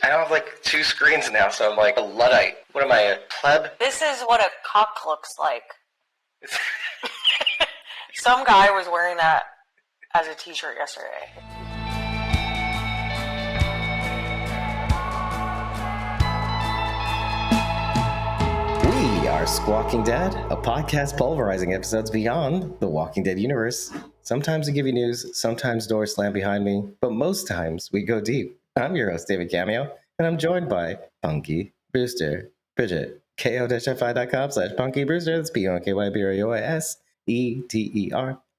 I have like 2 screens now, so I'm like a Luddite. What am I, a pleb? This is what a cock looks like. Some guy was wearing that as a t-shirt yesterday. We are Squawking Dead, a podcast pulverizing episodes beyond the Walking Dead universe. Sometimes we give you news, sometimes doors slam behind me, but most times we go deep. I'm your host, David Cameo, and I'm joined by Punky Brewster Bridget, ko-fi.com/Punky Brewster. That's PUNKYBRUISETER.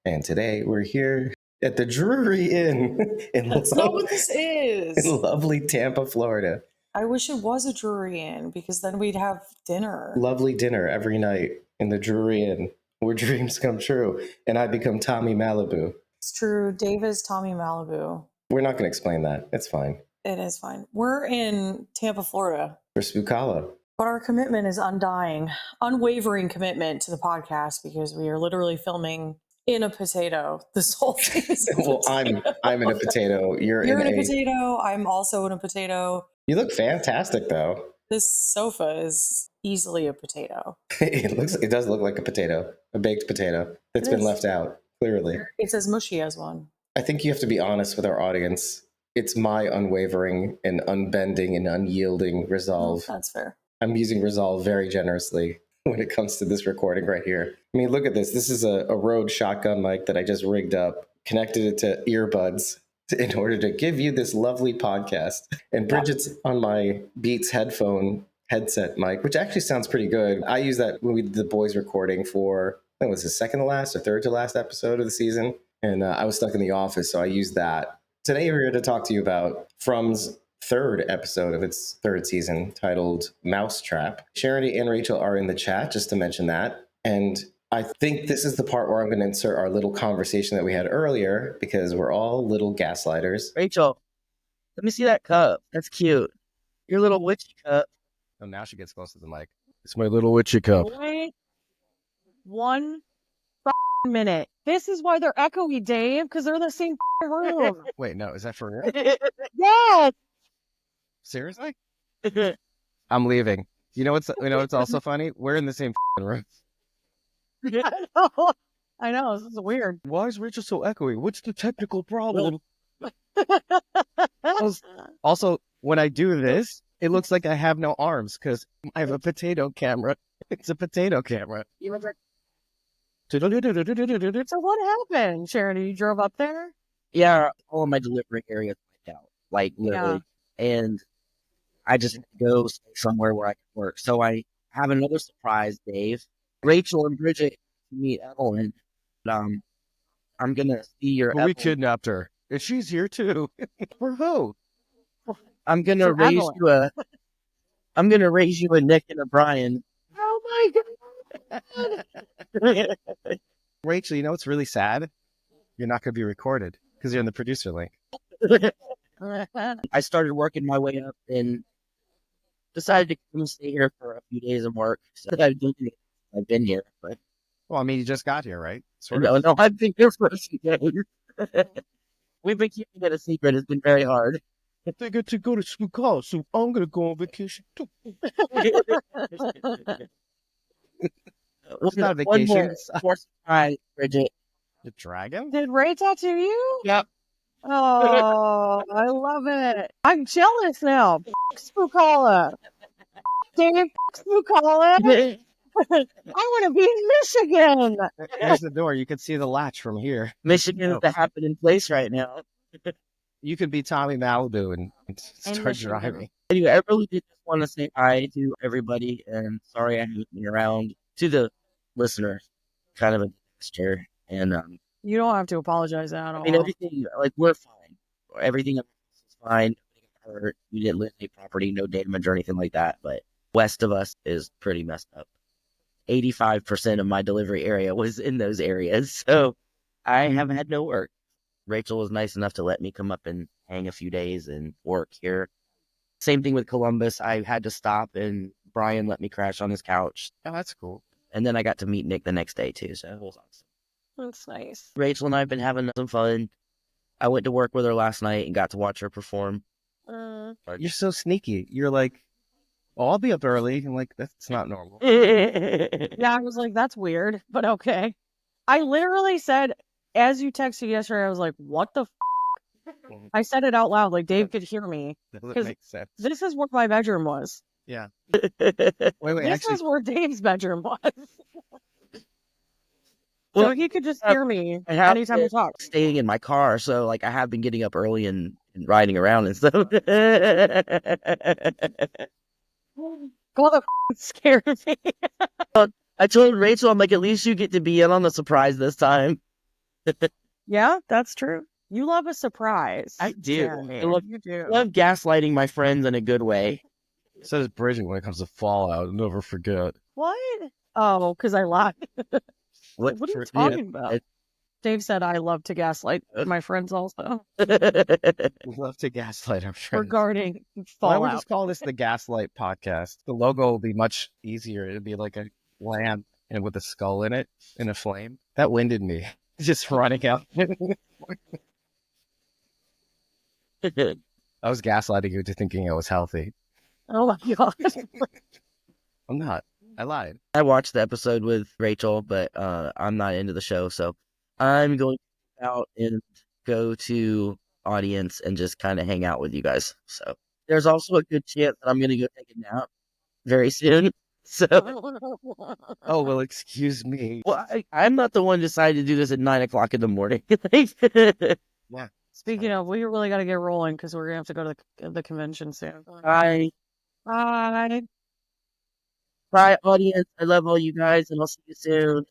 And today we're here at the Drury Inn That's not what this is. in lovely Tampa, Florida. I wish it was a Drury Inn because then we'd have dinner. Lovely dinner every night in the Drury Inn where dreams come true. And I become Tommy Malibu. It's true. Dave is Tommy Malibu. We're not going to explain that. It's fine. It is fine. We're in Tampa, Florida. For Spookala. But our commitment is undying, unwavering commitment to the podcast because we are literally filming in a potato. This whole thing is Well, I'm in a potato. You're in a potato. I'm also in a potato. You look fantastic, though. This sofa is easily a potato. It does look like a potato, a baked potato that's been left out, clearly. It's as mushy as one. I think you have to be honest with our audience. It's my unwavering and unbending and unyielding resolve. That's fair. I'm using resolve very generously when it comes to this recording right here. I mean, look at this. This is a Rode shotgun mic that I just rigged up, connected it to earbuds in order to give you this lovely podcast. And Bridget's on my Beats headset mic, which actually sounds pretty good. I use that when we did the boys recording for, I think it was the second to last or third to last episode of the season. And I was stuck in the office, so I used that. Today we're here to talk to you about From's third episode of its third season titled Mousetrap. Charity and Rachel are in the chat, just to mention that. And I think this is the part where I'm going to insert our little conversation that we had earlier because we're all little gaslighters. Rachel, let me see that cup. That's cute. Your little witchy cup. Oh, now she gets close to the mic. It's my little witchy cup. Wait 1 minute. This is why they're echoey, Dave, because they're in the same room. Wait, no, is that for real? Yes. Seriously? I'm leaving. You know what's also funny? We're in the same room. I know. This is weird. Why is Rachel so echoey? What's the technical problem? Also, when I do this, it looks like I have no arms because I have a potato camera. It's a potato camera. So what happened, Charity? You drove up there? Yeah, all of my delivery areas wiped out. Like, literally. Yeah. And I just had to go somewhere where I can work. So I have another surprise, Dave. Rachel and Bridget meet Evelyn. I'm going to see your We kidnapped her. And she's here, too. For who? I'm going to raise you a... I'm going to raise you a Nick and a Brian. Oh, my God. Rachel, you know what's really sad? You're not going to be recorded because you're in the producer link. I started working my way up and decided to come stay here for a few days and work. So I've been here, but Well, I mean, you just got here, right? No, I've been here for a few days. We've been keeping it a secret. It's been very hard. They get to go to Spookala, so I'm going to go on vacation, too. It's not a vacation. More surprise, Bridget. The dragon? Did Ray tattoo you? Yep. Oh, I love it. I'm jealous now. Spookala. Dave, Spookala. I want to be in Michigan. There's the door. You can see the latch from here. Michigan is the happening place right now. You could be Tommy Malibu and start driving. Anyway, I really did just want to say hi to everybody, and sorry I haven't been around. To the listeners, kind of a disaster, and you don't have to apologize at all. I mean, everything, like, we're fine. Everything is fine. Nobody got hurt. We didn't lose any property, no damage or anything like that, but west of us is pretty messed up. 85% of my delivery area was in those areas, so I have had no work. Rachel was nice enough to let me come up and hang a few days and work here. Same thing with Columbus. I had to stop, and Brian let me crash on his couch. Oh, that's cool. And then I got to meet Nick the next day, too, so it was awesome. That's nice. Rachel and I have been having some fun. I went to work with her last night and got to watch her perform. You're so sneaky. You're like, oh, I'll be up early. I'm like, that's not normal. Yeah, I was like, that's weird, but okay. I literally said, as you texted yesterday, I was like, what the I said it out loud, like Dave could hear me. Doesn't 'Cause make sense. This is where my bedroom was. Yeah. Wait, This actually, is where Dave's bedroom was. Well, So he could just hear me I have anytime we been talk. staying in my car, so like I have been getting up early and riding around and stuff. Go the scared me. I told Rachel, I'm like, at least you get to be in on the surprise this time. Yeah, that's true. You love a surprise. I do. Jeremy. I love- You do. I love gaslighting my friends in a good way. so does Bridget when it comes to Fallout. Never forget. What? Oh, because I lied. What? What are you for- yeah. talking about? Dave said I love to gaslight my friends also We love to gaslight our friends. regarding Why don't we Fallout. just call this the Gaslight Podcast? The logo will be much easier. It'll be like a lamp and with a skull in it in a flame. That winded me. Just running out. I was gaslighting you to thinking I was healthy. Oh my god. I'm not. I lied. I watched the episode with Rachel, but I'm not into the show, so I'm going out and go to audience and just kind of hang out with you guys. So there's also a good chance that I'm going to go take a nap very soon. So, Oh, well, excuse me. well, I'm not the one decided to do this at 9:00 in the morning. Speaking of, we really got to get rolling because we're gonna have to go to the convention soon. Bye, Bye. bye, audience. I love all you guys, and I'll see you soon.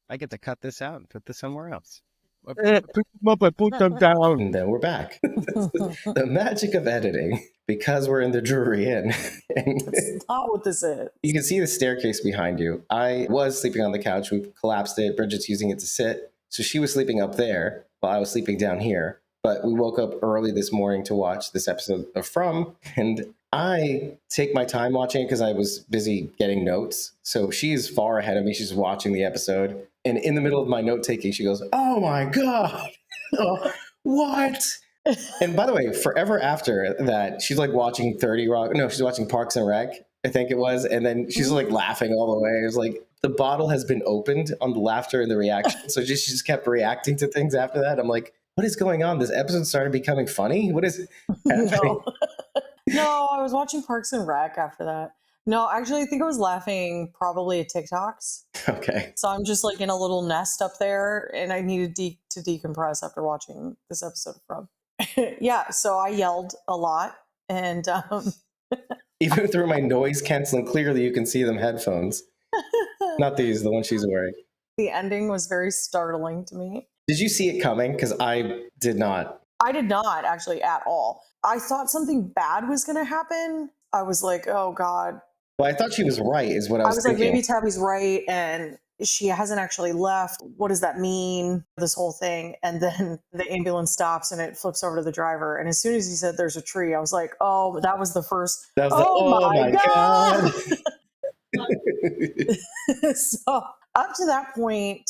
I get to cut this out and put this somewhere else. I pick them up, I put them down. And then we're back. The magic of editing, because we're in the Drury Inn. And That's not what this is. you can see the staircase behind you. I was sleeping on the couch. We collapsed it. Bridget's using it to sit. So she was sleeping up there while I was sleeping down here. But we woke up early this morning to watch this episode of From. And I take my time watching it because I was busy getting notes. So she's far ahead of me. She's watching the episode. And in the middle of my note taking, she goes, "Oh my God. Oh, what?" And by the way, forever after that, she's like watching 30 Rock. No, she's watching Parks and Rec, I think it was. And then she's like laughing all the way. It was like the bottle has been opened on the laughter and the reaction. So she just kept reacting to things after that. I'm like, what is going on? This episode started becoming funny? What is happening? No. No, I was watching Parks and Rec after that. No, actually, I think I was laughing probably at TikToks. Okay. So I'm just like in a little nest up there, and I needed to decompress after watching this episode from. Yeah, so I yelled a lot, and Even through my noise canceling, clearly you can see them headphones. Not these, the one she's wearing. the ending was very startling to me. Did you see it coming? Because I did not. I did not actually at all. I thought something bad was going to happen. I was like, oh God. Well, I thought she was right, is what I I was was like, thinking. maybe Tabby's right and she hasn't actually left. What does that mean? This whole thing. And then the ambulance stops and it flips over to the driver. And as soon as he said there's a tree, I was like, oh, that was the first. That was oh my God. So up to that point,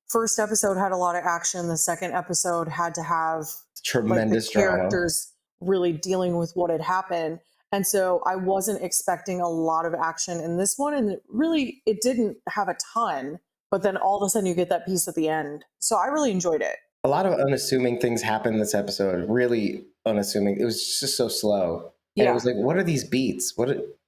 first episode had a lot of action. The second episode had to have Tremendous like the drama. characters really dealing with what had happened. And so I wasn't expecting a lot of action in this one. And it didn't have a ton, but then all of a sudden you get that piece at the end. So I really enjoyed it. A lot of unassuming things happened in this episode. Really unassuming. It was just so slow. And Yeah. it was like, what are these beats?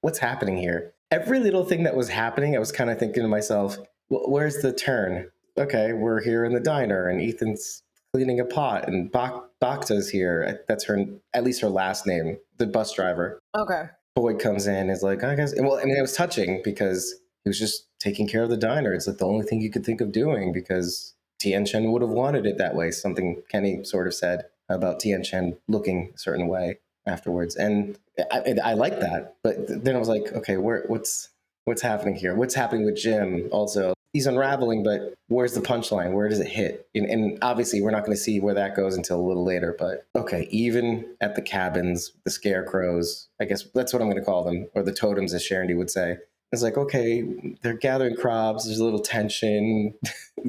What's happening here? Every little thing that was happening, I was kind of thinking to myself, where's the turn? Okay, we're here in the diner and Ethan's cleaning a pot and Bacta's here. That's at least her last name, the bus driver. Okay. Boyd comes in and is like, I guess, well, I mean, it was touching because he was just taking care of the diner. It's like the only thing you could think of doing because Tien Chen would have wanted it that way. Something Kenny sort of said about Tien Chen looking a certain way afterwards. And I like that. But then I was like, okay, what's happening here? What's happening with Jim also? He's unraveling, but where's the punchline? Where does it hit? And obviously, we're not going to see where that goes until a little later. But okay, even at the cabins, the scarecrows, I guess that's what I'm going to call them, or the totems, as Sharondy would say. It's like, okay, they're gathering crops. There's a little tension.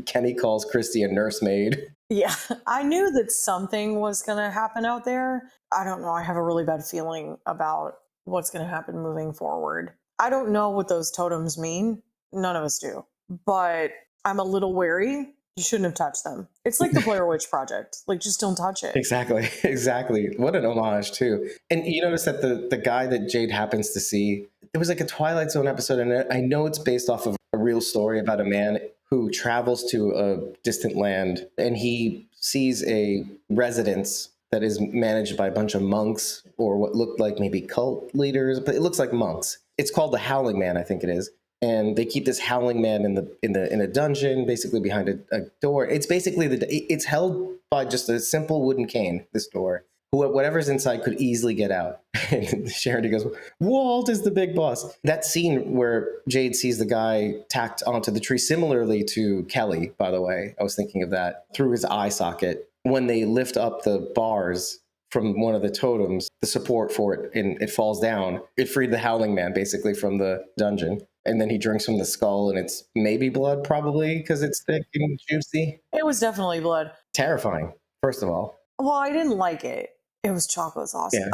Kenny calls Christy a nursemaid. Yeah. I knew that something was going to happen out there. I don't know. I have a really bad feeling about what's going to happen moving forward. I don't know what those totems mean. None of us do. But I'm a little wary. You shouldn't have touched them. It's like the Blair Witch Project. Like, just don't touch it. Exactly. Exactly. What an homage, too. And you notice that the guy that Jade happens to see, it was like a Twilight Zone episode. And I know it's based off of a real story about a man who travels to a distant land and he sees a residence that is managed by a bunch of monks or what looked like maybe cult leaders, but it looks like monks. It's called the Howling Man, I think it is. And they keep this howling man in a dungeon, basically behind a door. It's basically it's held by just a simple wooden cane. This door, whatever's inside could easily get out. And Sharon goes, "Walt is the big boss." That scene where Jade sees the guy tacked onto the tree, similarly to Kelly, by the way, I was thinking of that, through his eye socket. When they lift up the bars from one of the totems, the support for it, and it falls down. It freed the Howling Man basically from the dungeon. And then he drinks from the skull, and it's maybe blood, probably, because it's thick and juicy. It was definitely blood. Terrifying, first of all. Well, I didn't like it. It was chocolate sauce. Yeah.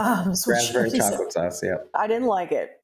Raspberry chocolate sauce, yeah. I didn't like it.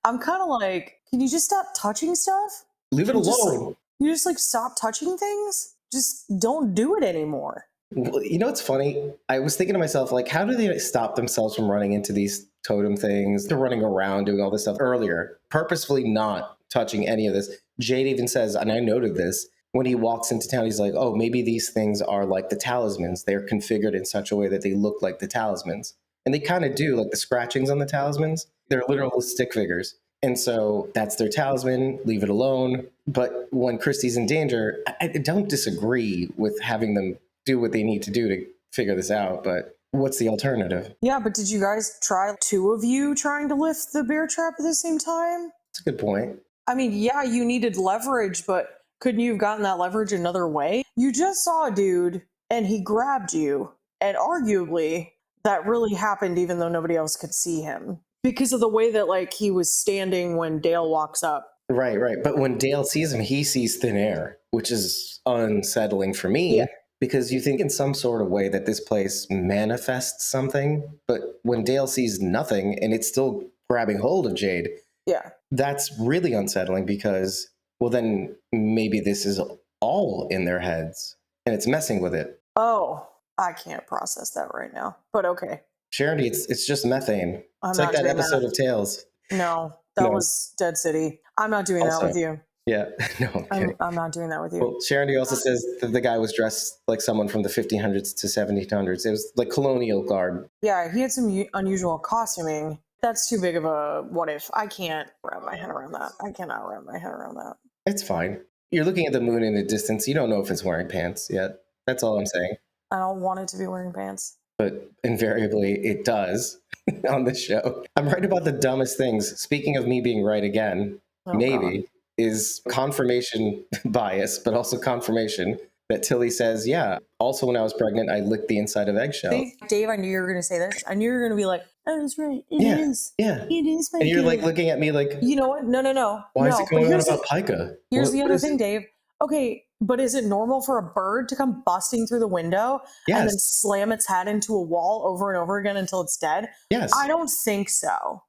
I'm kind of like, can you just stop touching stuff? Leave it alone. You just like stop touching things? Just don't do it anymore. Well, you know what's funny? I was thinking to myself, like, how do they stop themselves from running into these totem things? They're running around doing all this stuff earlier, purposefully not touching any of this. Jade even says, and I noted this, when he walks into town, he's like, oh, maybe these things are like the talismans. They're configured in such a way that they look like the talismans. And they kind of do, like the scratchings on the talismans. They're literal stick figures. And so that's their talisman, leave it alone. But when Christie's in danger, I don't disagree with having them do what they need to do to figure this out, but what's the alternative? Yeah, but did you guys try, two of you trying to lift the bear trap at the same time? That's a good point. I mean, yeah, you needed leverage, but couldn't you have gotten that leverage another way? You just saw a dude and he grabbed you, and arguably that really happened even though nobody else could see him because of the way that like he was standing when Dale walks up. Right. But when Dale sees him, he sees thin air, which is unsettling for me. Yeah. Because you think in some sort of way that this place manifests something, but when Dale sees nothing and it's still grabbing hold of Jade, yeah, that's really unsettling because, well, then maybe this is all in their heads and it's messing with it. Oh, I can't process that right now, but okay. Charity, it's just methane. It's I'm like not that doing episode of Tales. No, that was Dead City. I'm not doing that with you. Yeah, no, I'm not doing that with you. Well, Sharon also says that the guy was dressed like someone from the 1500s to 1700s. It was like colonial garb. Yeah, he had some unusual costuming. That's too big of a what if. I can't wrap my head around that. I cannot wrap my head around that. It's fine. You're looking at the moon in the distance. You don't know if it's wearing pants yet. That's all I'm saying. I don't want it to be wearing pants. But invariably, it does on the show. I'm right about the dumbest things. Speaking of me being right again, maybe. God. Is confirmation bias, but also confirmation that Tilly says, yeah, also when I was pregnant, I licked the inside of eggshells. See, Dave, I knew you were going to say this. I knew you were going to be like, oh, that's right. It is. Yeah. It is. And you're like looking at me like, you know what? No. Why is it going on about pica? Here's the other thing, Dave. Okay, but is it normal for a bird to come busting through the window and then slam its head into a wall over and over again until it's dead? Yes. I don't think so.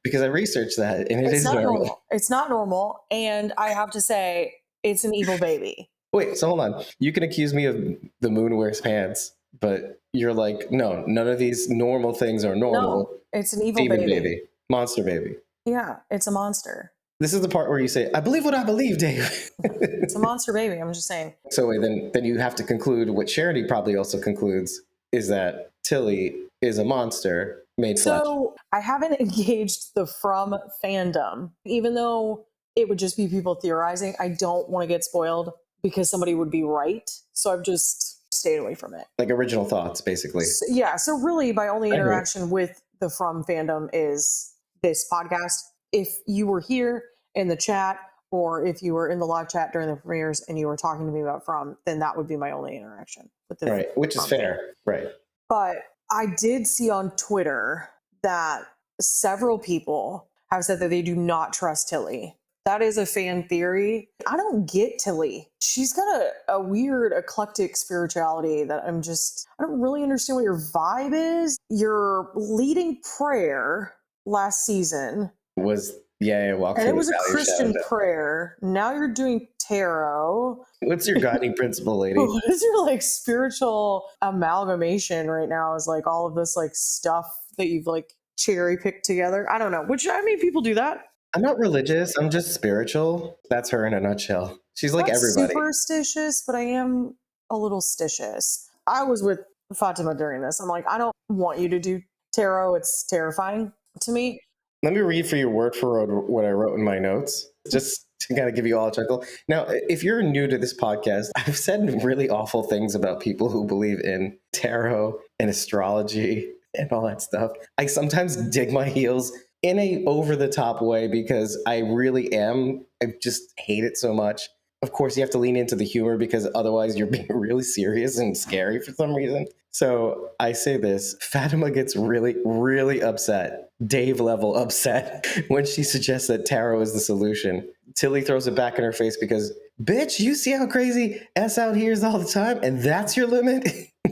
Because I researched that and it's not normal. It's not normal. And I have to say, it's an evil baby. Wait, so hold on. You can accuse me of the moon wears pants, but you're like, no, none of these normal things are normal. No, it's an evil baby. Monster baby. Yeah, it's a monster. This is the part where you say, I believe what I believe, Dave. It's a monster baby. I'm just saying. So wait, then you have to conclude what Charity probably also concludes is that Tilly is a monster made flesh. So I haven't engaged the From fandom, even though it would just be people theorizing. I don't want to get spoiled because somebody would be right. So I've just stayed away from it. Like original thoughts, basically. So really my only interaction with the From fandom is this podcast. If you were here in the chat or if you were in the live chat during the premieres and you were talking to me about From, then that would be my only interaction with the right, which is fair. Right. But I did see on Twitter that several people have said that they do not trust Tilly, That is a fan theory. I don't get Tilly. She's got a weird eclectic spirituality that I don't really understand what your vibe is. Your leading prayer last season Was walk and through it was the a valley of Christian shadow. prayer. Now you're doing tarot. What's your guiding principle, lady? What is your like spiritual amalgamation right now? Is like all of this like stuff that you've like cherry picked together. I don't know. Which I mean, people do that. I'm not religious. I'm just spiritual. That's her in a nutshell. She's like Not everybody. superstitious, but I am a little stitious. I was with Fatima during this. I'm like, I don't want you to do tarot. It's terrifying to me. Let me read for you word for word what I wrote in my notes, just to kind of give you all a chuckle. Now, if you're new to this podcast, I've said really awful things about people who believe in tarot and astrology and all that stuff. I sometimes dig my heels in a over-the-top way because I really am. I just hate it so much. Of course, you have to lean into the humor because otherwise you're being really serious and scary for some reason. So I say this, Fatima gets really, really upset, Dave level upset, when she suggests that tarot is the solution. Tilly throws it back in her face because, bitch, you see how crazy S out here is all the time? And that's your limit?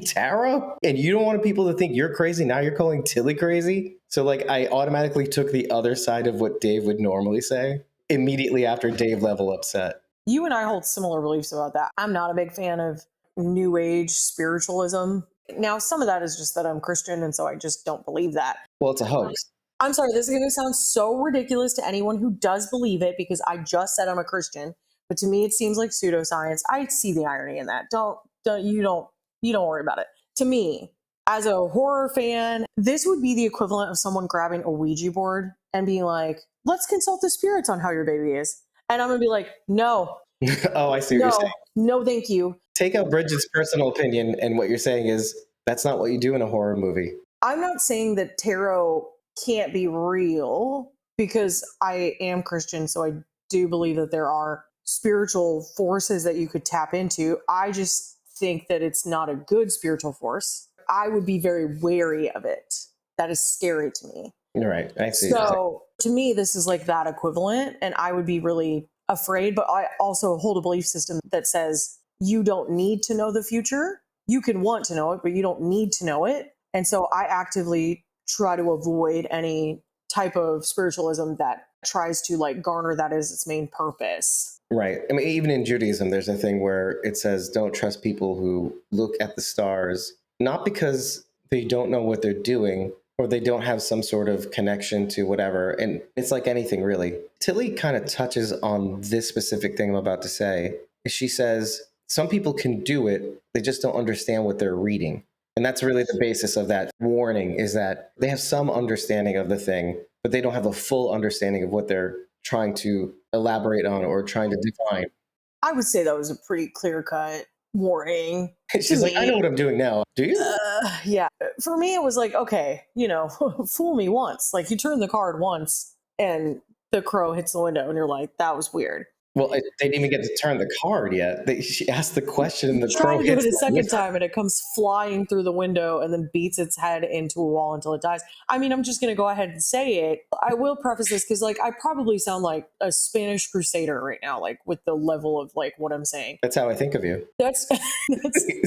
Tarot? And you don't want people to think you're crazy? Now you're calling Tilly crazy? So like I automatically took the other side of what Dave would normally say immediately after Dave level upset. You and I hold similar beliefs about that. I'm not a big fan of new age spiritualism. Now, some of that is just that I'm Christian, and so I just don't believe that. Well, it's a hoax. I'm sorry, this is going to sound so ridiculous to anyone who does believe it because I just said I'm a Christian, but to me it seems like pseudoscience. I see the irony in that. Don't worry about it. To me, as a horror fan, this would be the equivalent of someone grabbing a Ouija board and being like, "Let's consult the spirits on how your baby is." And I'm going to be like, "No." Oh, I see what you're saying. No, thank you. Take out Bridget's personal opinion, and what you're saying is that's not what you do in a horror movie. I'm not saying that tarot can't be real because I am Christian, so I do believe that there are spiritual forces that you could tap into. I just think that it's not a good spiritual force. I would be very wary of it. That is scary to me. You're right. I see. So to me, this is like that equivalent, and I would be really afraid, but I also hold a belief system that says you don't need to know the future. You can want to know it, but you don't need to know it. And so I actively try to avoid any type of spiritualism that tries to like garner that as its main purpose. Right. I mean, even in Judaism, there's a thing where it says don't trust people who look at the stars, not because they don't know what they're doing or they don't have some sort of connection to whatever. And it's like anything, really. Tilly kind of touches on this specific thing I'm about to say. She says, some people can do it, they just don't understand what they're reading. And that's really the basis of that warning, is that they have some understanding of the thing, but they don't have a full understanding of what they're trying to elaborate on or trying to define. I would say that was a pretty clear-cut warning. She's like, I know what I'm doing now. Do you? Yeah. For me, it was like, okay, fool me once. Like you turn the card once and the crow hits the window and you're like, that was weird. Well, they didn't even get to turn the card yet. She asked the question and the Try crow to do hits it a the second window. time and it comes flying through the window and then beats its head into a wall until it dies. I mean, I'm just going to go ahead and say it. I will preface this because like I probably sound like a Spanish crusader right now, like with the level of like what I'm saying. That's how I think of you. That's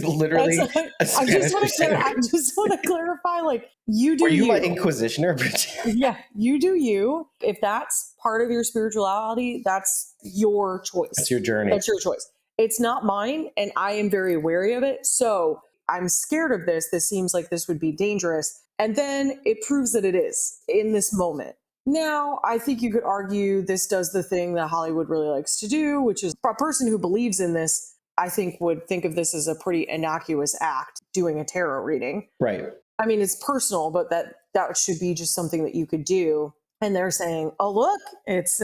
Literally. I just want to clarify, like you do. Were you you. my inquisitioner, Bridget? Yeah, you do you. If that's part of your spirituality, that's your choice. That's your journey. That's your choice. It's not mine, and I am very wary of it. So I'm scared of this. This seems like this would be dangerous. And then it proves that it is in this moment. Now, I think you could argue this does the thing that Hollywood really likes to do, which is a person who believes in this, I think, would think of this as a pretty innocuous act, doing a tarot reading. Right. I mean, it's personal, but that should be just something that you could do. And they're saying, "Oh, look, it's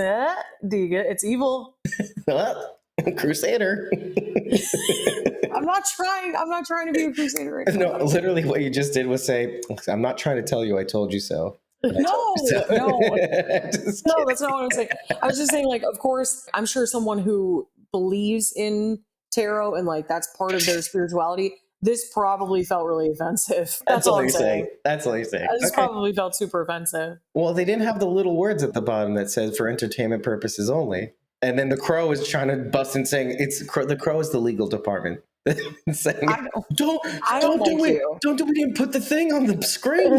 evil." Crusader. I'm not trying to be a crusader right now. No, literally what you just did was say, I'm not trying to tell you I told you so. No, So. no, that's not what I'm saying. I was just saying, like, of course, I'm sure someone who believes in tarot and like that's part of their spirituality, This probably felt really offensive. That's all all I'm you're saying. That's all you're saying. This Okay. probably felt super offensive. Well, they didn't have the little words at the bottom that said for entertainment purposes only. And then the crow is trying to bust in saying the crow is the legal department. Saying, I don't don't do like it. you. Don't do it and put the thing on the screen.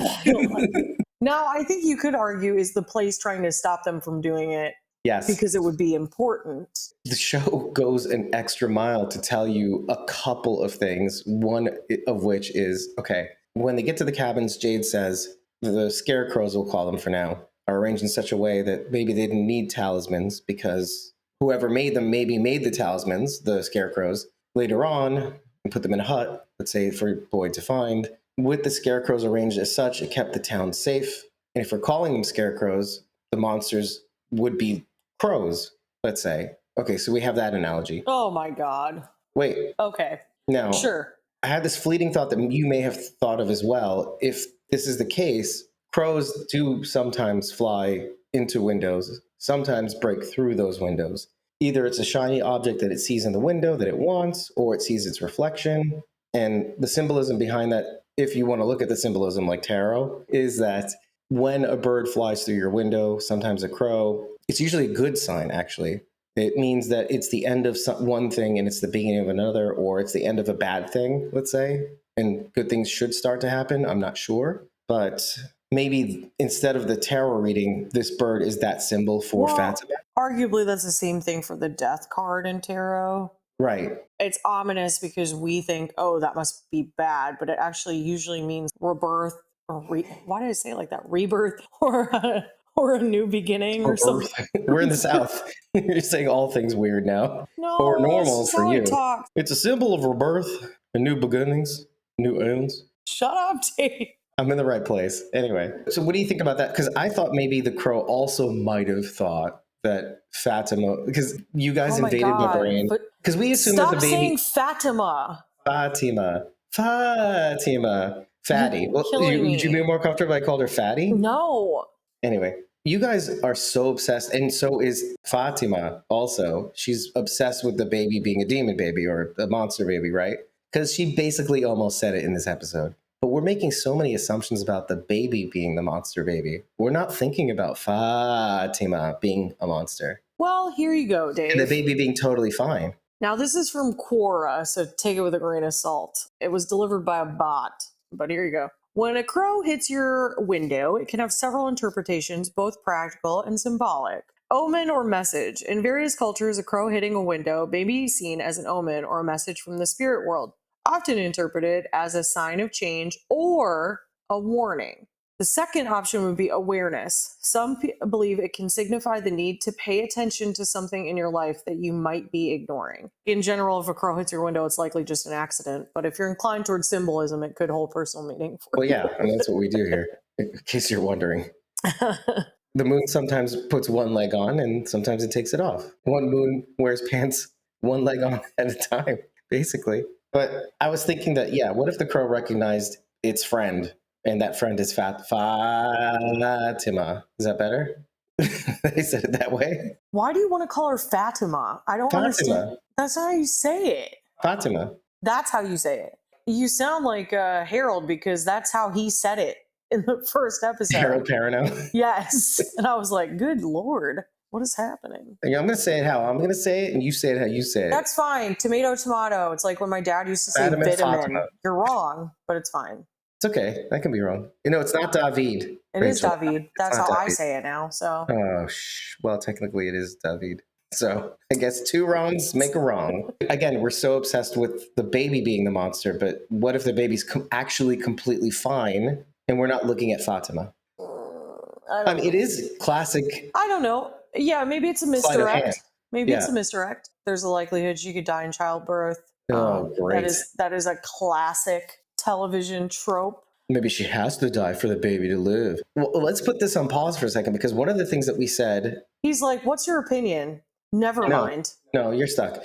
Now, I think you could argue is the place trying to stop them from doing it Yes. because it would be important. The show goes an extra mile to tell you a couple of things, one of which is, okay, when they get to the cabins, Jade says the scarecrows, we'll call them for now, are arranged in such a way that maybe they didn't need talismans because whoever made them maybe made the talismans, the scarecrows, later on and put them in a hut, let's say for Boyd to find. With the scarecrows arranged as such, it kept the town safe. And if we're calling them scarecrows, the monsters would be crows, let's say. Okay, so we have that analogy. Oh my God. Wait, Okay. now, Sure. I had this fleeting thought that you may have thought of as well. If this is the case, crows do sometimes fly into windows, sometimes break through those windows. Either it's a shiny object that it sees in the window that it wants, or it sees its reflection. And the symbolism behind that, if you want to look at the symbolism like tarot, is that when a bird flies through your window, sometimes a crow, it's usually a good sign, actually. It means that it's the end of one thing and it's the beginning of another, or it's the end of a bad thing, let's say, and good things should start to happen. I'm not sure. But maybe instead of the tarot reading, this bird is that symbol for Fatima. Arguably, that's the same thing for the death card in tarot. Right. It's ominous because we think, oh, that must be bad, but it actually usually means rebirth or why did I say it like that? Rebirth or a new beginning or something. We're in the South. You're saying all things weird now. No, or normal that's for how you. I talk. It's a symbol of rebirth and new beginnings, new ends. Shut up, Dave. I'm in the right place. Anyway, so what do you think about that? Because I thought maybe the crow also might have thought that Fatima, because you guys invaded my brain. Because we assume that the baby. Stop saying Fatima. Fatima. Fatty. Well, would you be more comfortable if I called her Fatty? No. Anyway, you guys are so obsessed, and so is Fatima also. She's obsessed with the baby being a demon baby or a monster baby, right? Because she basically almost said it in this episode. But we're making so many assumptions about the baby being the monster baby. We're not thinking about Fatima being a monster. Well, here you go, Dave. And the baby being totally fine. Now, this is from Quora, so take it with a grain of salt. It was delivered by a bot, but here you go. When a crow hits your window, it can have several interpretations, both practical and symbolic. Omen or message. In various cultures, a crow hitting a window may be seen as an omen or a message from the spirit world, often interpreted as a sign of change or a warning. The second option would be awareness. Some believe it can signify the need to pay attention to something in your life that you might be ignoring. In general, if a crow hits your window, it's likely just an accident. But if you're inclined towards symbolism, it could hold personal meaning for you. Well, yeah, and that's what we do here, in case you're wondering. The moon sometimes puts one leg on and sometimes it takes it off. One moon wears pants one leg on at a time, basically. But I was thinking that, yeah, what if the crow recognized its friend? And that friend is Fatima. Is that better? They said it that way. Why do you want to call her Fatima? I don't understand. That's not how you say it. Fatima. That's how you say it. You sound like Harold because that's how he said it in the first episode. Harold Perrineau? Yes. And I was like, good Lord, what is happening? I'm going to say it how I'm going to say it, and you say it how you say it. That's fine. Tomato, tomato. It's like when my dad used to say vitamin. Fatima. You're wrong, but it's fine. It's okay. I can be wrong. It's not David. It is David. That's how I say it now. So. Oh, well, technically it is David. So I guess two wrongs make a wrong. Again, we're so obsessed with the baby being the monster, but what if the baby's actually completely fine and we're not looking at Fatima? I mean, it is classic. I don't know. Yeah, maybe it's a misdirect. Maybe it's a misdirect. There's a likelihood she could die in childbirth. Oh, great. That is a classic television trope. Maybe she has to die for the baby to live. Well, let's put this on pause for a second, because one of the things that we said... He's like, what's your opinion? Never mind. No, you're stuck.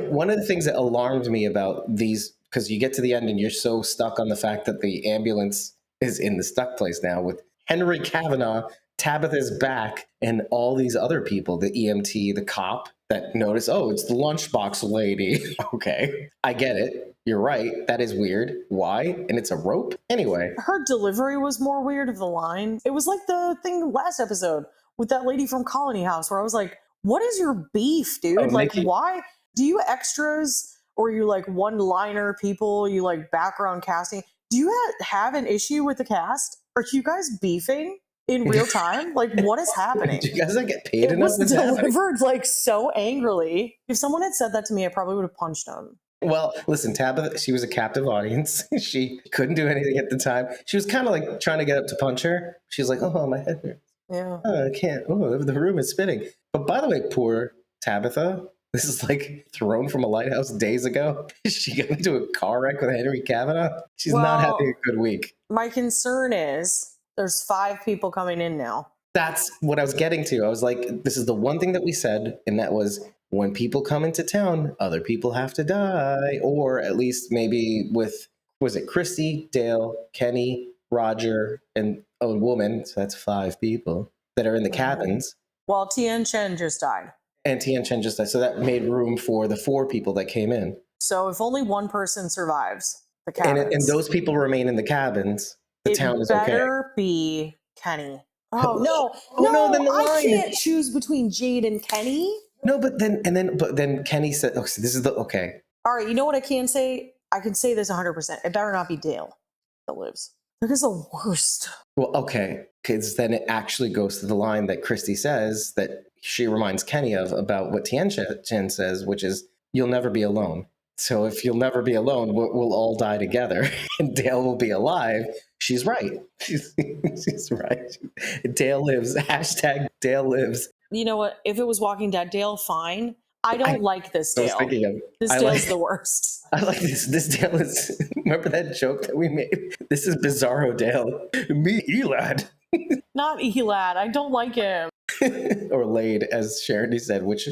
One of the things that alarmed me about these, because you get to the end and you're so stuck on the fact that the ambulance is in the stuck place now with Henry Kavanaugh Tabitha's back, and all these other people, the EMT, the cop, that notice, oh, it's the lunchbox lady. Okay, I get it. You're right. That is weird. Why? And it's a rope? Anyway. Her delivery was more weird of the line. It was like the thing last episode with that lady from Colony House where I was like, what is your beef, dude? Oh, like, Nikki? why? Do you extras or you like one-liner people, you like background casting? Do you have an issue with the cast? Are you guys beefing in real time? Like, what is happening? Do you guys not get paid It enough? was What's happening? delivered like so angrily. If someone had said that to me, I probably would have punched them. Well, listen, Tabitha, she was a captive audience. She couldn't do anything at the time. She was kind of like trying to get up to punch her. She's like, oh, my head hurts. Yeah. Oh, I can't. Oh, the room is spinning. But by the way, poor Tabitha, this is like thrown from a lighthouse days ago. She got into a car wreck with Henry Kavanaugh. She's not Well, having a good week. My concern is there's 5 people coming in now. That's what I was getting to. I was like, this is the one thing that we said, and that was when people come into town, other people have to die. Or at least maybe with, was it Christy, Dale, Kenny, Roger, and a woman. So that's 5 people that are in the cabins. Well, Tien Chen just died. And Tien Chen just died. So that made room for the 4 people that came in. So if only one person survives the cabins. And those people remain in the cabins, the town is okay. It better be Kenny. Oh, no. Oh, no, then the I line. can't choose between Jade and Kenny. No, but then Kenny said, oh, so this is the, okay. All right, you know what I can say? I can say this 100%. It better not be Dale that lives. That is the worst. Well, okay, because then it actually goes to the line that Christy says that she reminds Kenny of about what Tien Chen says, which is, you'll never be alone. So if you'll never be alone, we'll all die together and Dale will be alive. She's right. She's right. Dale lives. Hashtag Dale lives. You know what? If it was Walking Dead Dale, fine. I don't like this I was Dale. thinking of, This I Dale's like- the worst. I like this. This Dale is, remember that joke that we made? This is Bizarro Dale. Me, Elad. Not Elad. I don't like him. Or Laid, as Sharon said, which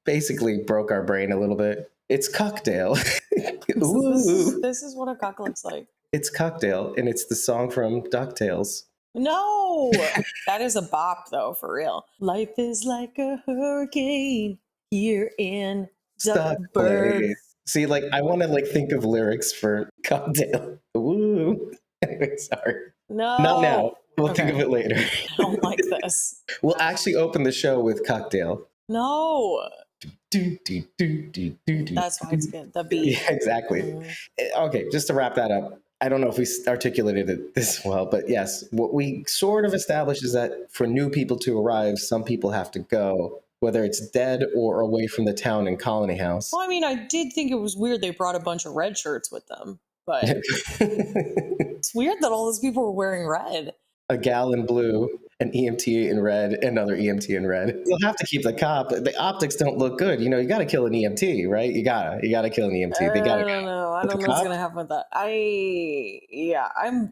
basically broke our brain a little bit. It's Cockdale. This is what a cuck looks like. It's Cockdale, and it's the song from DuckTales. No, that is a bop though, for real. Life is like a hurricane here in Duckburg. Place. See, like, I want to like think of lyrics for Cockdale. Ooh. Anyway, sorry. No, Not now. We'll Okay. think of it later. I don't like this. We'll actually open the show with Cockdale. No, Do, do, do, do, do, do, that's why it's good. The beat. Yeah, exactly. Okay, just to wrap that up, I don't know if we articulated it this well, but yes, what we sort of established is that for new people to arrive, some people have to go, whether it's dead or away from the town in Colony House. Well, I mean, I did think it was weird they brought a bunch of red shirts with them, but it's weird that all those people were wearing red. A gal in blue, an EMT in red, another EMT in red. You'll have to keep the cop. The optics don't look good. You know, you got to kill an EMT, right? You gotta kill an EMT. They I gotta. don't know. I don't know what's gonna happen with that.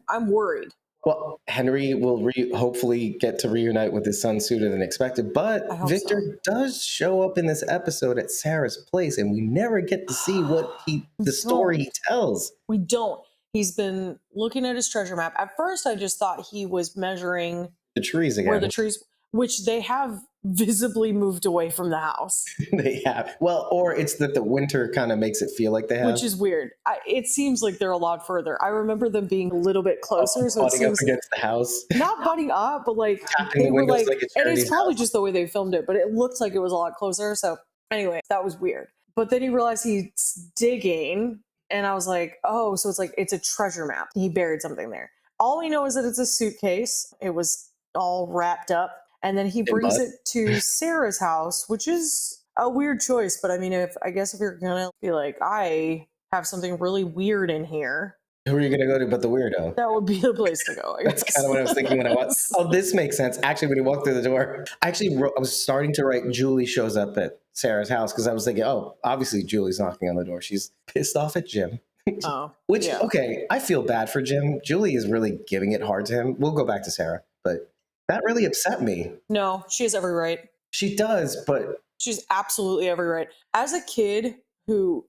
I'm worried. Well, Henry will hopefully get to reunite with his son sooner than expected, but I hope Victor so. does show up in this episode at Sarah's place, and we never get to see what the story he tells. We don't. He's been looking at his treasure map. At first, I just thought he was measuring The trees again. where the trees, which they have visibly moved away from the house, They have. Well, or it's that the winter kind of makes it feel like they have. which is weird. It seems like they're a lot further. I remember them being a little bit closer, so it butting up seems against the house. not butting up, but like Tapping they the were windows like, like it's and it's Journey's probably house. just the way they filmed it, but it looked like it was a lot closer. So anyway, that was weird. But then he realized he's digging, and I was like, oh, so it's a treasure map. He buried something there. All we know is that it's a suitcase. It was all wrapped up. And then he brings mud? it to Sarah's house, which is a weird choice. But I mean, if you're going to be like, I have something really weird in here, Who are you going to go to but the weirdo? that would be the place to go. I That's guess. kind of what I was thinking when I walked. Oh, this makes sense. Actually, when he walked through the door, I was starting to write Julie shows up at Sarah's house because I was thinking, oh, obviously Julie's knocking on the door. She's pissed off at Jim. Oh, Which, yeah. okay, I feel bad for Jim. Julie is really giving it hard to him. We'll go back to Sarah, but that really upset me. No, she has every right. She does, but She's absolutely every right. As a kid who,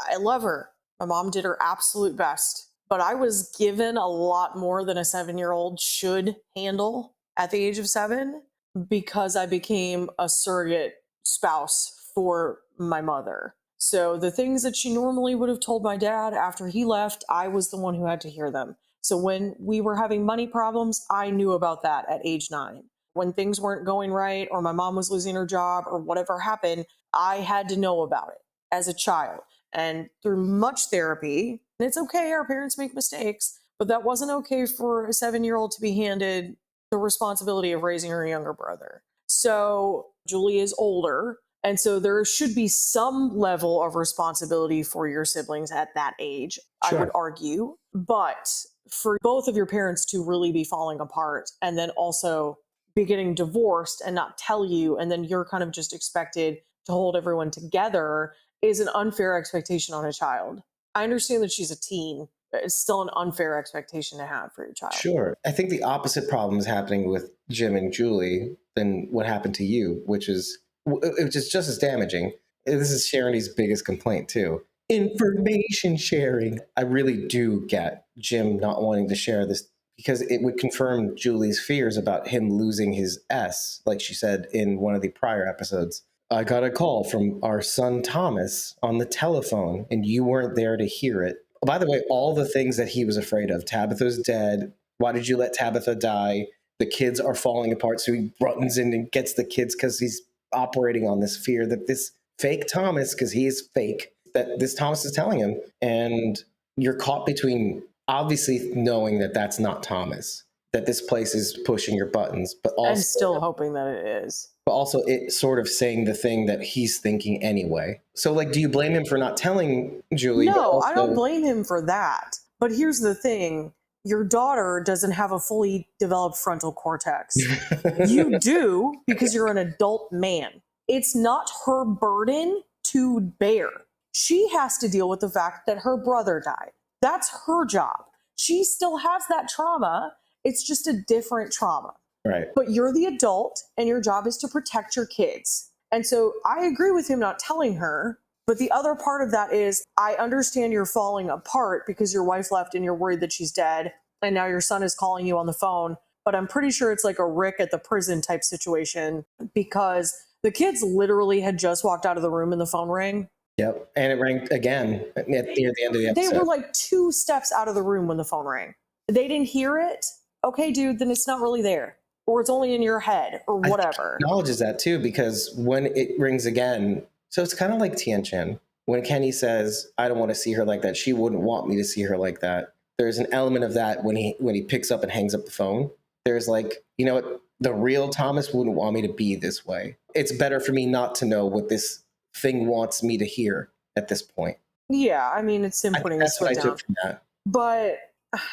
I love her. My mom did her absolute best, but I was given a lot more than a 7-year-old should handle. at the age of 7 because I became a surrogate spouse for my mother. So the things that she normally would have told my dad after he left, I was the one who had to hear them. So when we were having money problems, I knew about that at age 9. When things weren't going right or my mom was losing her job or whatever happened, I had to know about it as a child. And through much therapy, and it's okay, our parents make mistakes, but that wasn't okay for a 7-year-old to be handed the responsibility of raising her younger brother. So Julie is older. And so there should be some level of responsibility for your siblings at that age, Sure. I would argue. But for both of your parents to really be falling apart and then also be getting divorced and not tell you, and then you're kind of just expected to hold everyone together is an unfair expectation on a child. I understand that she's a teen, but it's still an unfair expectation to have for your child. Sure. I think the opposite problem is happening with Jim and Julie than what happened to you, which is just as damaging. This is Charity's biggest complaint too. Information sharing. I really do get Jim not wanting to share this because it would confirm Julie's fears about him losing his S, like she said in one of the prior episodes. I got a call from our son Thomas on the telephone, and you weren't there to hear it. By the way, all the things that he was afraid of. Tabitha's dead. Why did you let Tabitha die? The kids are falling apart. So he runs in and gets the kids because he's operating on this fear that this fake Thomas, because he is fake, that this Thomas is telling him. And you're caught between obviously knowing that that's not Thomas, that this place is pushing your buttons, but also I'm still hoping that it is. But also it sort of saying the thing that he's thinking anyway. So like, do you blame him for not telling Julie? No, I don't blame him for that. But here's the thing. Your daughter doesn't have a fully developed frontal cortex. You do because you're an adult man. It's not her burden to bear. She has to deal with the fact that her brother died. That's her job. She still has that trauma. It's just a different trauma. Right. But you're the adult and your job is to protect your kids. And so I agree with him not telling her. But the other part of that is I understand you're falling apart because your wife left and you're worried that she's dead. And now your son is calling you on the phone. But I'm pretty sure it's like a Rick at the prison type situation because the kids literally had just walked out of the room and the phone rang. Yep. And it rang again near the end of the episode. They were like 2 steps out of the room when the phone rang. They didn't hear it. Okay, dude, then it's not really there. Or it's only in your head or whatever. He acknowledges that too, because when it rings again, so it's kind of like Tian Chen. When Kenny says, I don't want to see her like that, she wouldn't want me to see her like that. There's an element of that when he picks up and hangs up the phone. There's like, you know what? The real Thomas wouldn't want me to be this way. It's better for me not to know what this thing wants me to hear at this point. Yeah, I mean, it's him putting his foot That's what I down. took from that. But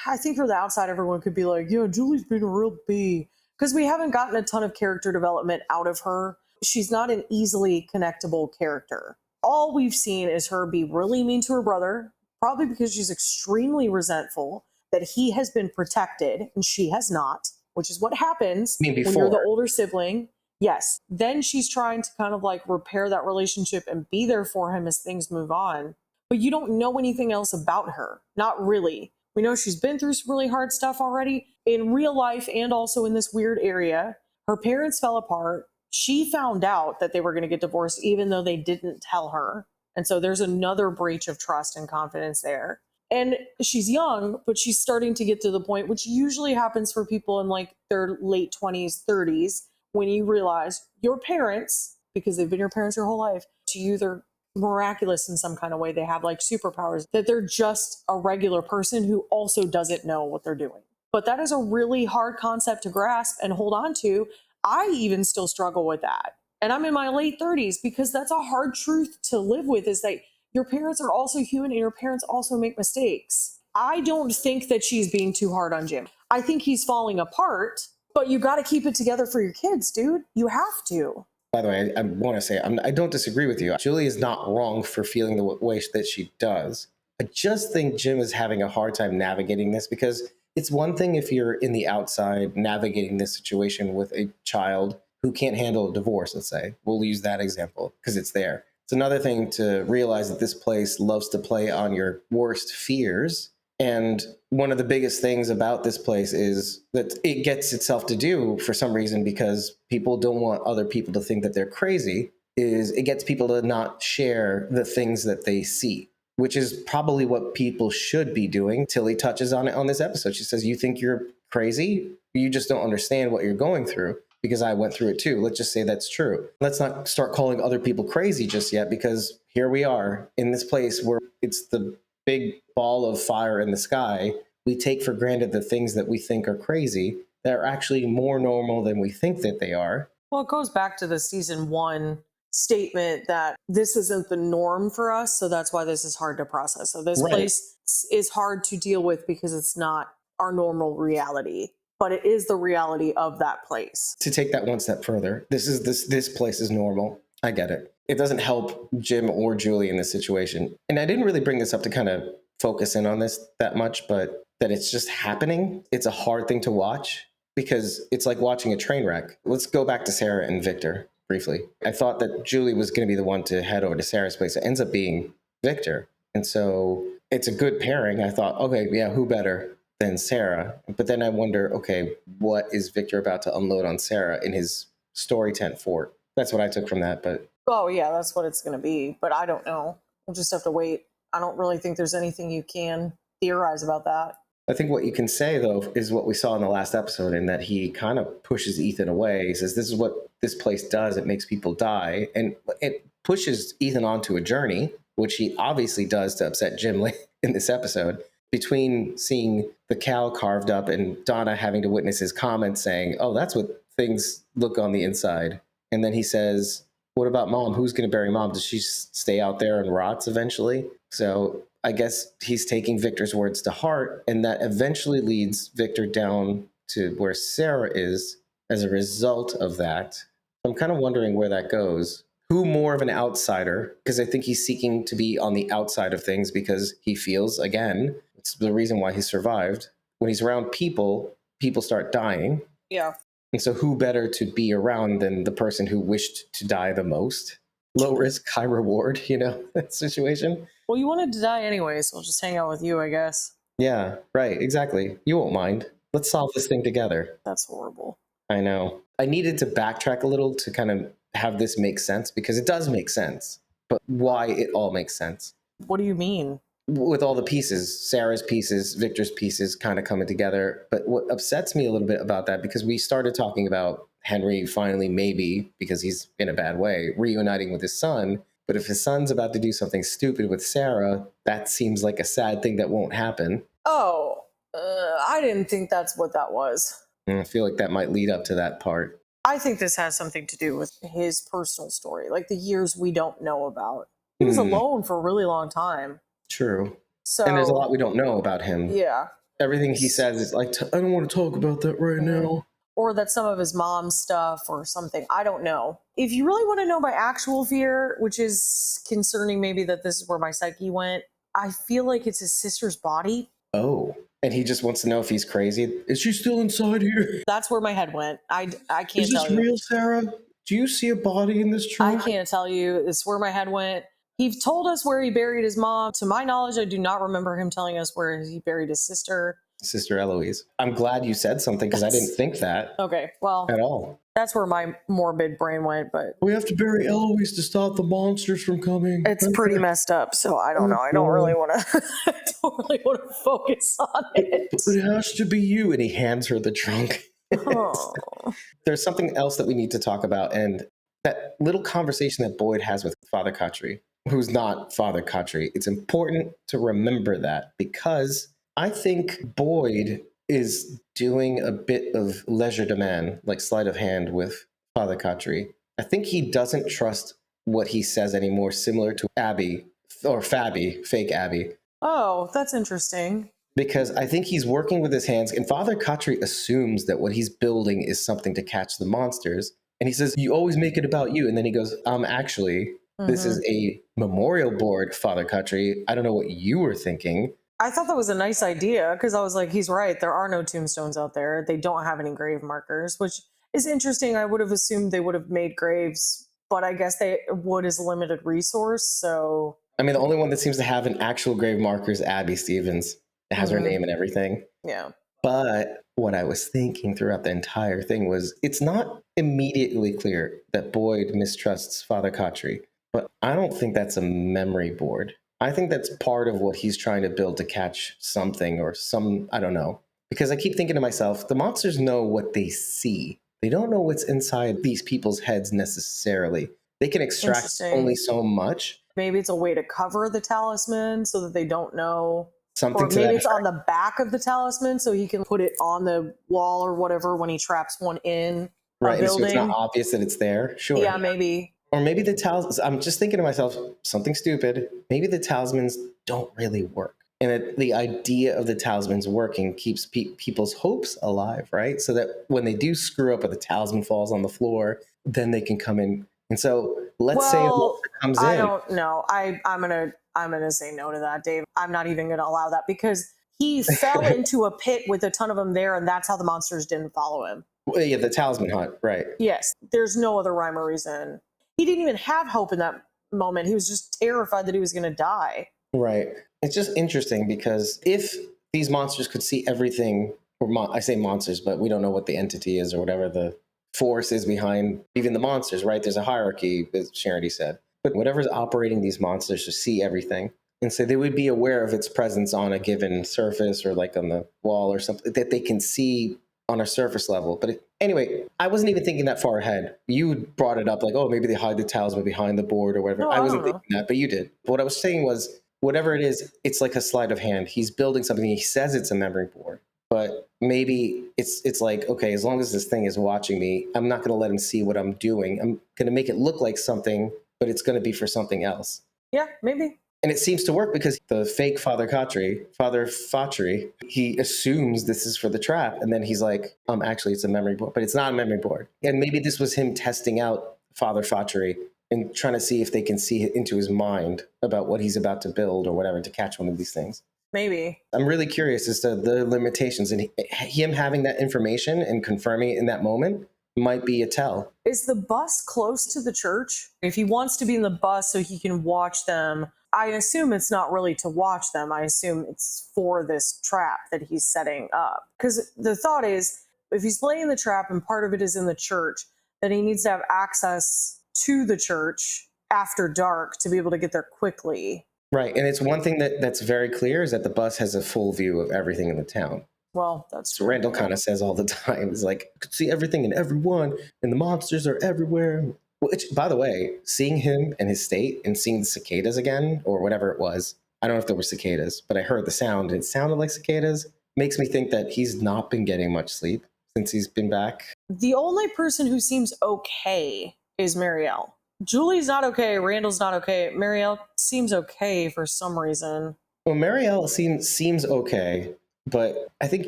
I think from the outside, everyone could be like, yeah, Julie's being a real B. Because we haven't gotten a ton of character development out of her. She's not an easily connectable character. All we've seen is her be really mean to her brother, probably because she's extremely resentful that he has been protected and she has not, which is what happens when you're the older sibling. Yes. Then she's trying to kind of like repair that relationship and be there for him as things move on. But you don't know anything else about her. Not really. We know she's been through some really hard stuff already in real life and also in this weird area. Her parents fell apart. She found out that they were going to get divorced even though they didn't tell her. And so there's another breach of trust and confidence there. And she's young, but she's starting to get to the point, which usually happens for people in like their late 20s, 30s, when you realize your parents, because they've been your parents your whole life, to you they're miraculous in some kind of way. They have like superpowers, that they're just a regular person who also doesn't know what they're doing. But that is a really hard concept to grasp and hold on to. I even still struggle with that. And I'm in my late 30s because that's a hard truth to live with, is that your parents are also human and your parents also make mistakes. I don't think that she's being too hard on Jim. I think he's falling apart, but you got to keep it together for your kids, dude. You have to. By the way, I want to say, I don't disagree with you. Julie is not wrong for feeling the way that she does. I just think Jim is having a hard time navigating this, because it's one thing if you're in the outside navigating this situation with a child who can't handle a divorce, let's say. We'll use that example because it's there. It's another thing to realize that this place loves to play on your worst fears And one of the biggest things about this place is that it gets itself to do for some reason, because people don't want other people to think that they're crazy, is it gets people to not share the things that they see, which is probably what people should be doing. Tilly touches on it on this episode. She says, you think you're crazy? You just don't understand what you're going through, because I went through it too. Let's just say that's true. Let's not start calling other people crazy just yet, because here we are in this place where it's the big ball of fire in the sky. We take for granted the things that we think are crazy that are actually more normal than we think that they are. Well, it goes back to the season 1 statement that this isn't the norm for us, so that's why this is hard to process. So this Right. place is hard to deal with because it's not our normal reality, but it is the reality of that place. To take that one step further, this place is normal. I get it. It doesn't help Jim or Julie in this situation. And I didn't really bring this up to kind of focus in on this that much, but that it's just happening. It's a hard thing to watch because it's like watching a train wreck. Let's go back to Sarah and Victor briefly. I thought that Julie was going to be the one to head over to Sarah's place. It ends up being Victor. And so it's a good pairing. I thought, okay, yeah, who better than Sarah? But then I wonder, okay, what is Victor about to unload on Sarah in his story tent fort? That's what I took from that. But Oh, yeah, that's what it's going to be. But I don't know. We'll just have to wait. I don't really think there's anything you can theorize about that. I think what you can say, though, is what we saw in the last episode, in that he kind of pushes Ethan away. He says, this is what this place does. It makes people die. And it pushes Ethan onto a journey, which he obviously does to upset Jim in this episode. Between seeing the cow carved up and Donna having to witness his comments saying, oh, that's what things look on the inside. And then he says, what about mom? Who's going to bury mom? Does she stay out there and rots eventually? So I guess he's taking Victor's words to heart, and that eventually leads Victor down to where Sarah is as a result of that. I'm kind of wondering where that goes. Who more of an outsider? Because I think he's seeking to be on the outside of things because he feels, again, it's the reason why he survived. When he's around people, people start dying. Yeah. And so who better to be around than the person who wished to die the most? Low risk, high reward, that situation. Well, you wanted to die anyway, so I'll just hang out with you, I guess. Yeah, right, exactly. You won't mind. Let's solve this thing together. That's horrible. I know. I needed to backtrack a little to kind of have this make sense, because it does make sense. But why it all makes sense? What do you mean? With all the pieces, Sarah's pieces, Victor's pieces kind of coming together. But what upsets me a little bit about that, because we started talking about Henry finally, maybe, because he's in a bad way, reuniting with his son. But if his son's about to do something stupid with Sarah, that seems like a sad thing that won't happen. Oh, I didn't think that's what that was. And I feel like that might lead up to that part. I think this has something to do with his personal story, like the years we don't know about. He was alone for a really long time. True. So, and there's a lot we don't know about him. Yeah. Everything he says is like, I don't want to talk about that right now. Or that's some of his mom's stuff or something. I don't know. If you really want to know my actual fear, which is concerning maybe that this is where my psyche went, I feel like it's his sister's body. Oh. And he just wants to know if he's crazy. Is she still inside here? That's where my head went. I can't Is this tell you. real, Sarah? Do you see a body in this I trunk? can't tell you. It's where my head went. He told us where he buried his mom. To my knowledge, I do not remember him telling us where he buried his sister. Sister Eloise. I'm glad you said something, because I didn't think that Okay, well, at all. that's where my morbid brain went, but We have to bury Eloise to stop the monsters from coming. it's pretty messed up. So I don't know. I don't really want to. I don't really want to focus on it. But it has to be you. And he hands her the trunk. Oh. There's something else that we need to talk about, and that little conversation that Boyd has with Father Khatri, who's not Father Khatri. It's important to remember that, because I think Boyd is doing a bit of legerdemain, like sleight of hand with Father Khatri. I think he doesn't trust what he says anymore, similar to Abby, or Fabby, fake Abby. Oh, that's interesting. Because I think he's working with his hands, and Father Khatri assumes that what he's building is something to catch the monsters. And he says, you always make it about you. And then he goes, actually, this is a memorial board, Father Khatri. I don't know what you were thinking. I thought that was a nice idea because I was like, he's right. There are no tombstones out there. They don't have any grave markers, which is interesting. I would have assumed they would have made graves, but I guess wood is a limited resource. So, I mean, the only one that seems to have an actual grave marker is Abby Stevens. It has her Mhm. name and everything. Yeah. But what I was thinking throughout the entire thing was it's not immediately clear that Boyd mistrusts Father Kotri, but I don't think that's a memory board. I think that's part of what he's trying to build to catch something or some, I don't know. Because I keep thinking to myself, the monsters know what they see. They don't know what's inside these people's heads necessarily. They can extract only Interesting. so much. Maybe it's a way to cover the talisman so that they don't know. Something Or to maybe that it's on the back of the talisman so he can put it on the wall or whatever when he traps one in a right. And so it's not building. obvious that it's there. Sure. Yeah, maybe. Or maybe the talismans, I'm just thinking to myself, something stupid. Maybe the talismans don't really work. And that the idea of the talismans working keeps people's hopes alive, right? So that when they do screw up or the talisman falls on the floor, then they can come in. And so let's say a monster comes I in. don't know. I'm gonna say no to that, Dave. I'm not even gonna allow that because he fell into a pit with a ton of them there, and that's how the monsters didn't follow him. Well, yeah, the talisman hunt, right. Yes, there's no other rhyme or reason. He didn't even have hope in that moment. He was just terrified that he was gonna die. Right. It's just interesting because if these monsters could see everything, or I say monsters, but we don't know what the entity is or whatever the force is behind even the monsters, right? There's a hierarchy, as Charity said. But whatever's operating these monsters to see everything. And so they would be aware of its presence on a given surface or like on the wall or something that they can see on a surface level. But anyway, I wasn't even thinking that far ahead. You brought it up like, oh, maybe they hide the talisman behind the board or whatever. No, I I wasn't don't thinking that, but you did. But what I was saying was, whatever it is, it's like a sleight of hand. He's building something. He says it's a memory board, but maybe it's like, okay, as long as this thing is watching me, I'm not going to let him see what I'm doing. I'm going to make it look like something, but it's going to be for something else. Yeah, maybe. And it seems to work because the fake Father Fatri, he assumes this is for the trap. And then he's like, actually, it's a memory board, but it's not a memory board. And maybe this was him testing out Father Fatri and trying to see if they can see into his mind about what he's about to build or whatever to catch one of these things. Maybe. I'm really curious as to the limitations, and him having that information and confirming it in that moment might be a tell. Is the bus close to the church? If he wants to be in the bus so he can watch them, I assume it's not really to watch them. I assume it's for this trap that he's setting up. Because the thought is, if he's laying the trap and part of it is in the church, then he needs to have access to the church after dark to be able to get there quickly. Right. And it's one thing that's very clear is that the bus has a full view of everything in the town. Well, that's So Randall kind of says all the time, it's like, I could see everything and everyone, and the monsters are everywhere. Which, by the way, seeing him and his state and seeing the cicadas again, or whatever it was, I don't know if there were cicadas, but I heard the sound, and it sounded like cicadas, makes me think that he's not been getting much sleep since he's been back. The only person who seems okay is Marielle. Julie's not okay. Randall's not okay. Marielle seems okay for some reason. Well, Marielle seems okay, but I think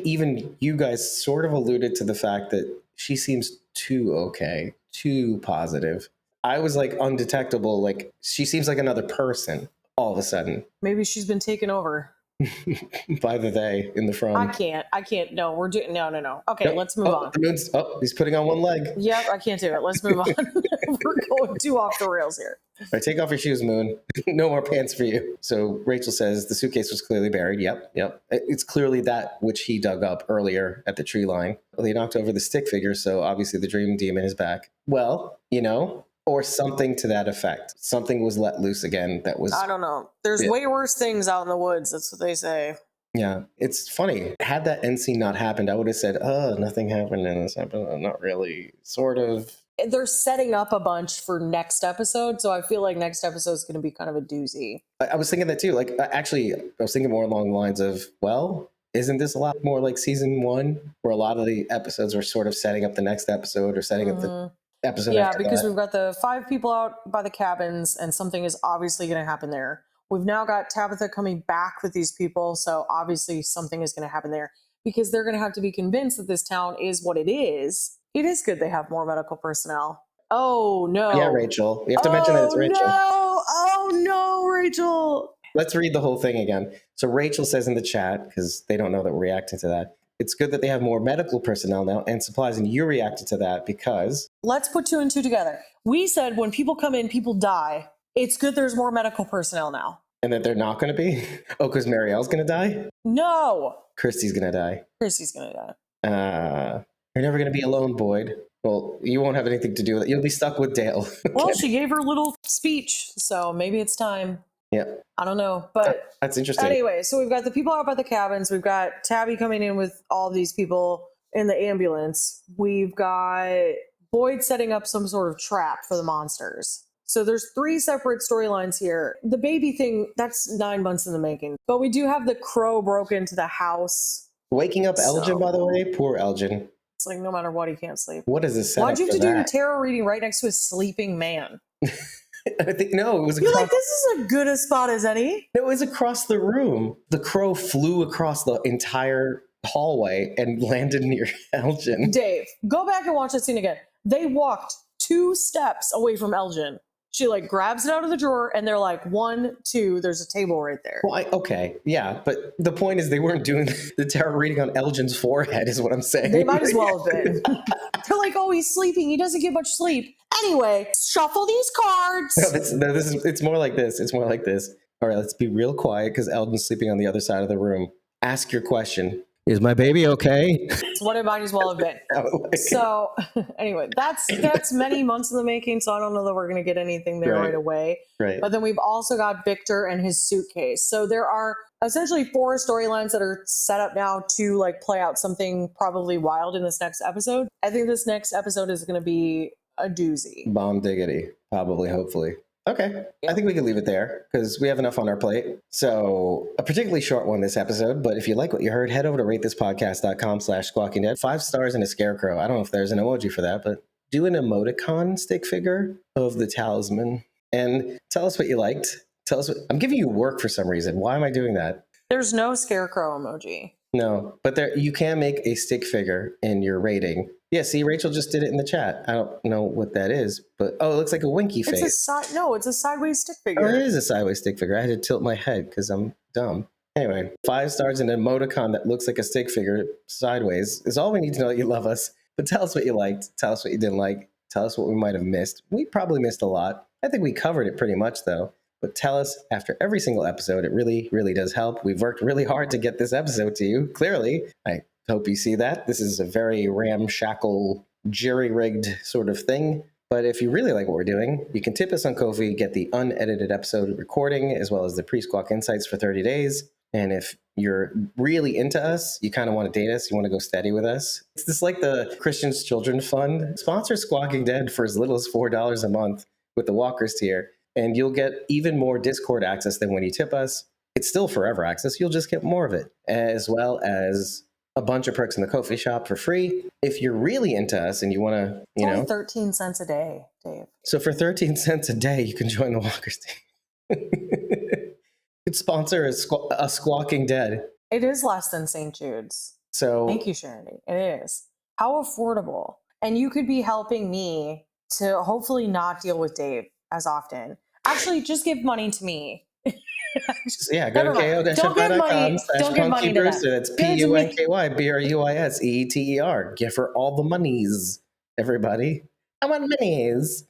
even you guys sort of alluded to the fact that she seems too okay, too positive. I was like undetectable, like she seems like another person all of a sudden. Maybe she's been taken over. By the they in the from. I can't. No, we're doing no. Okay, Nope. let's move on. The moon's, he's putting on one leg. Yep, I can't do it. Let's move on. We're going too off the rails here. All right, take off your shoes, Moon. No more pants for you. So Rachel says the suitcase was clearly buried. Yep. It's clearly that which he dug up earlier at the tree line. Well, he knocked over the stick figure, so obviously the dream demon is back. Well, or something to that effect. Something was let loose again that was... I don't know. There's way worse things out in the woods. That's what they say. Yeah, it's funny. Had that end scene not happened, I would have said, nothing happened in this episode. Not really. Sort of. They're setting up a bunch for next episode, so I feel like next episode is going to be kind of a doozy. I was thinking that too. Like, actually, I was thinking more along the lines of, well, isn't this a lot more like season 1, where a lot of the episodes were sort of setting up the next episode or setting up the episode after because that? we've got the 5 people out by the cabins, and something is obviously going to happen there. We've now got Tabitha coming back with these people, so obviously something is going to happen there because they're going to have to be convinced that this town is what it is. It is good they have more medical personnel. Oh, no. Yeah, Rachel. We have to mention that it's Rachel. Oh, no, Rachel. Let's read the whole thing again. So Rachel says in the chat, because they don't know that we're reacting to that, it's good that they have more medical personnel now and supplies, and you reacted to that because... Let's put 2 and 2 together. We said when people come in, people die. It's good there's more medical personnel now. And that they're not going to be? Oh, because Marielle's going to die? No, Christy's going to die. Christy's gonna die. You're never going to be alone, Boyd. Well, you won't have anything to do with it. You'll be stuck with Dale. Well, she gave her little speech, so maybe it's time. Yeah. I don't know, but That's interesting. anyway, so we've got the people out by the cabins. We've got Tabby coming in with all these people in the ambulance. We've got Boyd setting up some sort of trap for the monsters. So there's 3 separate storylines here. The baby thing, that's 9 months in the making. But we do have the crow broke into the house. Waking up Elgin, by the way. Poor Elgin. It's like no matter what, he can't sleep. What is this setup? Why'd you have for to do your that? tarot reading right next to a sleeping man? I think, no, it was You're across, like, this is as good a spot as any. no, it was across the room. The crow flew across the entire hallway and landed near Elgin. Dave, go back and watch that scene again. They walked 2 steps away from Elgin. She like grabs it out of the drawer and they're like, 1, 2, there's a table right there. Well, okay, yeah, but the point is they weren't doing the tarot reading on Elgin's forehead, is what I'm saying. They might as well have been. They're like, oh, he's sleeping. He doesn't get much sleep. Anyway, shuffle these cards. It's more like this. It's more like this. All right, let's be real quiet because Elgin's sleeping on the other side of the room. Ask your question. Is my baby okay? It's what it might as well have been. So anyway, that's many months in the making. So I don't know that we're going to get anything there right away. Right. But then we've also got Victor and his suitcase. So there are essentially 4 storylines that are set up now to like play out something probably wild in this next episode. I think this next episode is going to be a doozy. Bomb diggity, probably, hopefully. Okay, I think we can leave it there because we have enough on our plate. So a particularly short one this episode, but if you like what you heard, head over to ratethispodcast.com/squawkingdead. 5 stars and a scarecrow. I don't know if there's an emoji for that, but do an emoticon stick figure of the talisman and tell us what you liked. Tell us I'm giving you work for some reason. Why am I doing that? There's no scarecrow emoji. No, but you can make a stick figure in your rating. Yeah, see, Rachel just did it in the chat. I don't know what that is, but it looks like a winky face. It's a sideways stick figure. Oh, it is a sideways stick figure. I had to tilt my head because I'm dumb. Anyway, 5 stars and an emoticon that looks like a stick figure sideways is all we need to know that you love us. But tell us what you liked. Tell us what you didn't like. Tell us what we might have missed. We probably missed a lot. I think we covered it pretty much, though. But tell us after every single episode. It really, really does help. We've worked really hard to get this episode to you, clearly. I hope you see that. This is a very ramshackle, jerry-rigged sort of thing. But if you really like what we're doing, you can tip us on Ko-fi, get the unedited episode recording, as well as the pre-squawk insights for 30 days. And if you're really into us, you kind of want to date us, you want to go steady with us, it's just like the Christian's Children Fund. Sponsor Squawking Dead for as little as $4 a month with the Walkers tier. And you'll get even more Discord access than when you tip us. It's still forever access. You'll just get more of it, as well as a bunch of perks in the Ko-fi shop for free. If you're really into us and you want to, it's only 13 cents a day, Dave. So for 13 cents a day, you can join the Walkers team. You could sponsor a Squawking Dead. It is less than St. Jude's. So thank you, Charity. It is. How affordable. And you could be helping me to hopefully not deal with Dave as often. Actually, just give money to me. Yeah, go to ko-fi.com/punkybrewster. That's PUNKYBRUISEETER. Give her all the monies, everybody. I want monies.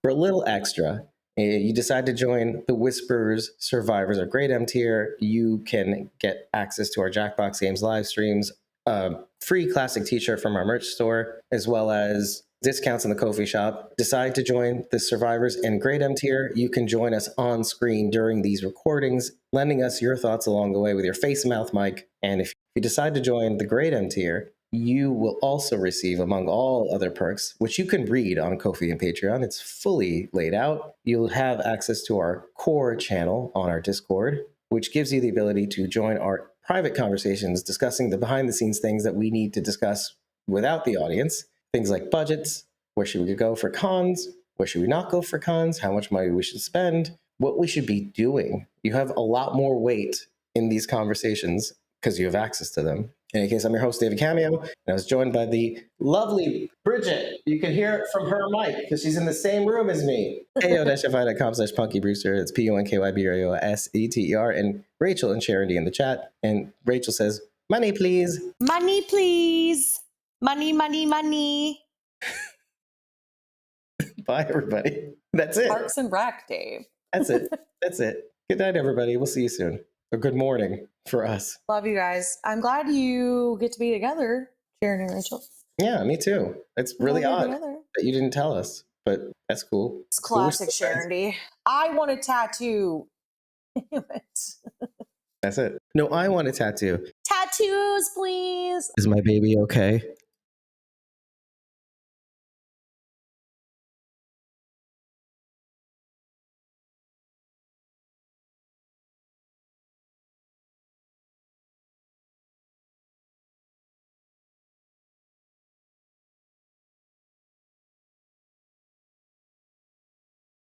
For a little extra, you decide to join the Whispers Survivors or Great M tier, you can get access to our Jackbox Games live streams, a free classic t-shirt from our merch store, as well as discounts in the Ko-fi shop. Decide to join the Survivors and Great M tier. You can join us on screen during these recordings, lending us your thoughts along the way with your face and mouth mic. And if you decide to join the Great M tier, you will also receive, among all other perks, which you can read on Ko-fi and Patreon. It's fully laid out. You'll have access to our core channel on our Discord, which gives you the ability to join our private conversations discussing the behind-the-scenes things that we need to discuss without the audience. Things like budgets, where should we go for cons, where should we not go for cons, how much money we should spend, what we should be doing. You have a lot more weight in these conversations because you have access to them. In any case, I'm your host, David Cameo, and I was joined by the lovely Bridget. You can hear it from her mic because she's in the same room as me. ko-fi.com/punkybrewster. It's PUNKYBRUSETER. And Rachel and Charity in the chat. And Rachel says, money, please. Money, please. Money, money, money. Bye, everybody. That's it. Parks and Rec, Dave. That's it. That's it. Good night, everybody. We'll see you soon. Or good morning for us. Love you guys. I'm glad you get to be together, Sharon and Rachel. Yeah, me too. It's really Glad you're odd together. that you didn't tell us, but that's cool. It's Cool, we're classic still friends. Sharon D. I want a tattoo. Damn it. That's it. No, I want a tattoo. Tattoos, please. Is my baby okay?